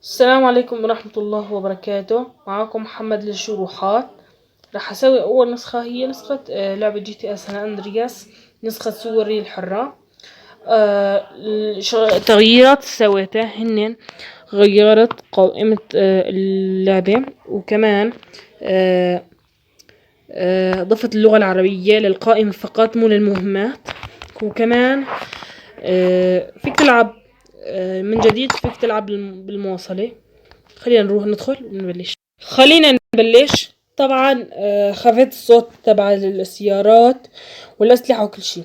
السلام عليكم ورحمة الله وبركاته. معكم محمد للشروحات. راح أسوي أول نسخة، هي نسخة لعبة جي تي اس سان أندرياس، نسخة سوري الحرة. تغييرات سويتها هن غيرت قائمة اللعبة، وكمان ضفت اللغة العربية للقائمة فقط مو للمهمات. وكمان فيك تلعب من جديد، فيك تلعب بالمواصلة. خلينا نروح ندخل ونبلش. خلينا نبلش. طبعا خفت الصوت تبع السيارات والأسلحة وكل شي.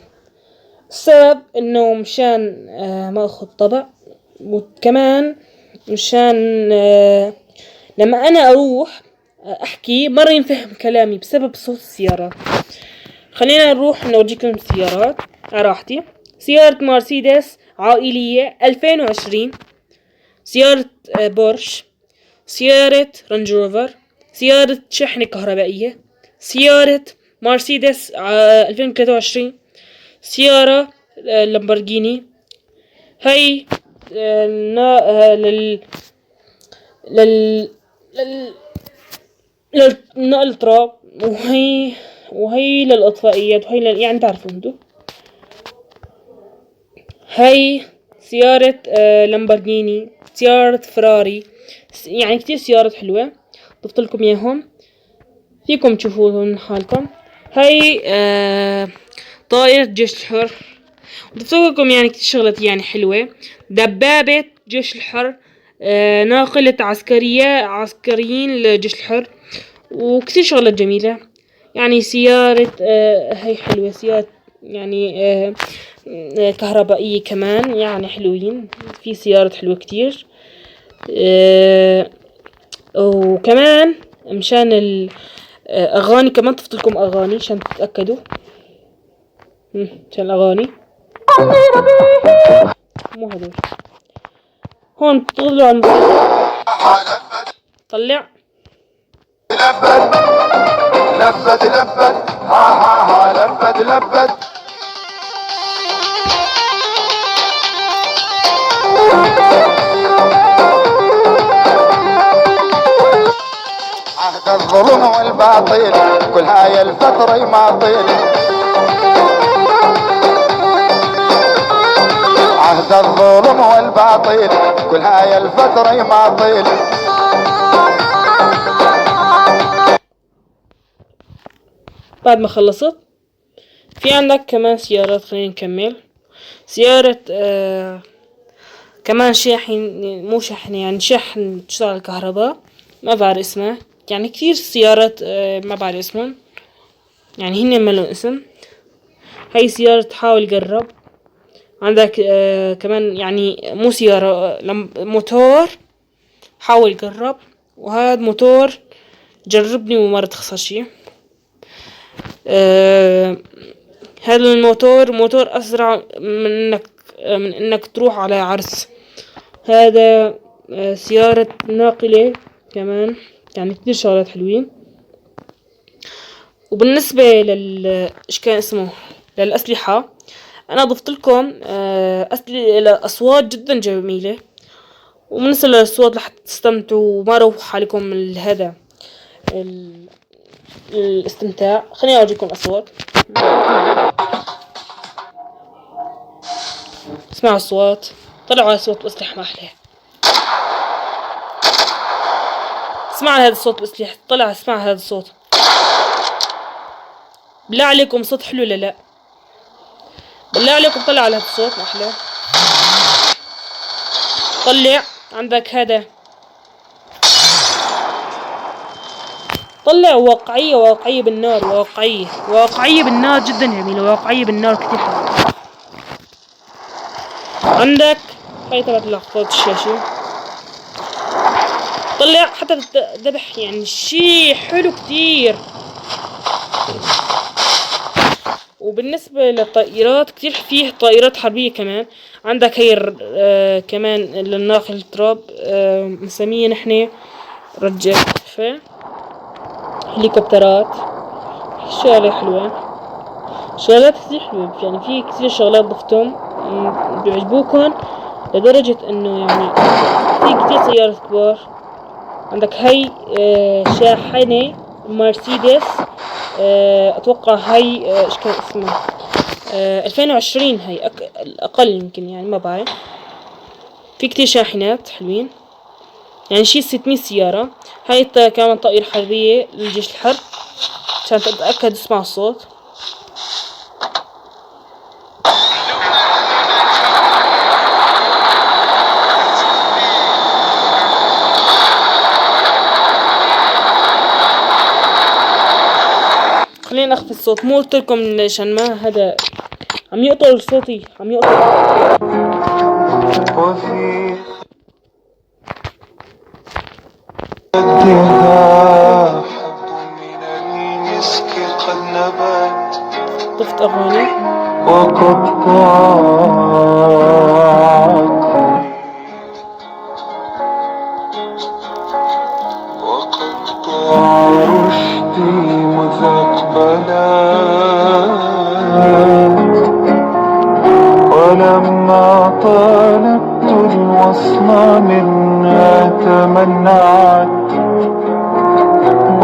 السبب انه مشان ما اخذ طبع، وكمان مشان لما انا اروح احكي مرة ينفهم كلامي بسبب صوت السيارات. خلينا نروح نورجيكم السيارات على راحتي. سيارة مرسيدس عائلية 2020، سيارة بورش، سيارة رانج روفر، سيارة شحن كهربائية، سيارة مرسيدس 2023، سيارة لامبورجيني. هاي لل لل للنقل التراب، وهي للإطفائيات، وهي يعني تعرفوا انتو. هاي سيارة لامبورجيني، سيارة فراري، يعني كتير سيارات حلوة ضفت لكم اياهم، فيكم تشوفوهم حالكم. هاي طائرة جيش الحر، ضفت لكم يعني كتير شغلات يعني حلوة. دبابة جيش الحر، ناقلة عسكريين لجيش الحر، وكتير شغلات جميلة. يعني سيارة هاي حلوة، سيارة يعني كهربائية كمان، يعني حلوين. في سيارات حلوة كتير. وكمان مشان الأغاني كمان ضفت لكم أغاني عشان تتأكدوا. عشان الأغاني مو هذول. هون تطلعوا على الموسيقى. طلع لبت لبت ها ها ها لبت لبت. عهد الظلم والباطل كل هاي الفترة يماطل، عهد الظلم والباطل كل هاي الفترة يماطل. بعد ما خلصت في عندك كمان سيارات. خلينا نكمل. سيارة كمان شاحن، مو شحن يعني شحن تشتغل الكهرباء، ما بعرف اسمه. يعني كثير سيارات ما بعرف اسمهم، يعني هن ملون اسم. هاي سيارة تحاول قرب. عندك كمان يعني مو سيارة، موتور حاول قرب. وهذا موتور جربني وما تخسر شي. هذا الموتور موتور اسرع من انك تروح على عرس. هذا سيارة ناقلة كمان، يعني كتير شغلات حلوين. وبالنسبة ايش كان اسمه للأسلحة، أنا ضفت لكم أصوات جدا جميلة. وبالنسبة للأصوات رح تستمتعوا وما روح عليكم هذا الاستمتاع. خليني أورجيكم أصوات. اسمعوا الصوت، طلعوا على صوت بأسلحة ما أحلاه. اسمع هذا الصوت بأسلحة، طلع اسمع هذا الصوت. بالله عليكم صوت حلو ولا لا؟ بالله عليكم طلع على هذا الصوت ما أحلاه. طلع عندك هذا، طلع واقعية بالنار، واقعية بالنار جدا جميلة، واقعية بالنار كتير حلوة. عندك هاي تبعت لقطات الشاشة. طلع حتى ذبح، يعني شي حلو كتير. وبالنسبة للطائرات كتير فيه طائرات حربية كمان. عندك هي كمان للناقل التراب، مسمية نحن رجفة. هليكوبترات، شغلة حلوة، شغلات كتير حلوة. يعني في كتير شغلات ضفتهم بيعجبوكن لدرجة انه يعني في كتير سيارات كبار. عندك هاي شاحنة مرسيدس، اتوقع هاي ايش كان اسمها، 2020 هاي اقل يمكن يعني ما بعرف. في كتير شاحنات حلوين يعني شي 600 سيارة. هاي كمان طائرة حربية للجيش الحر عشان تتأكد اسمع الصوت. خلينا اخفي الصوت، مو قلتلكم عشان ما هذا عم يقطع صوتي، عم يقطع. طفت اغاني وقد رشدي مذبلا، ولما طلبت الوصل منها تمنعت،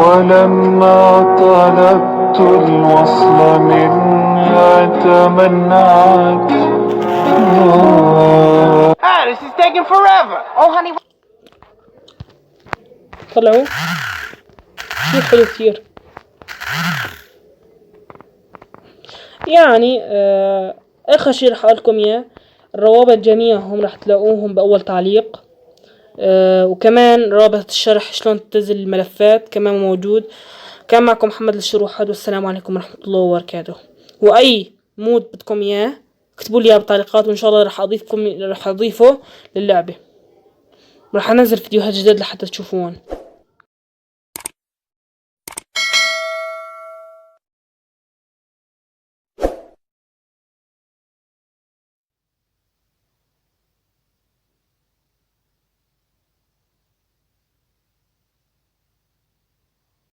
ولما طلبت الوصل منها تمنعت. This is taking forever. Oh honey. طلعوا كتير حلو كتير يعني. اخر شي رح اقولكم اياه، الروابط جميعهم رح تلاقوهم باول تعليق. وكمان رابط الشرح شلون تنزل الملفات كمان موجود. كان معكم محمد الشروحات، والسلام عليكم ورحمة الله وبركاته. واي مود بدكم اياه اكتبوا لي اياه بالتعليقات، وان شاء الله رح اضيفه للعبة، ورح انزل فيديوهات جديدة لحتى تشوفون.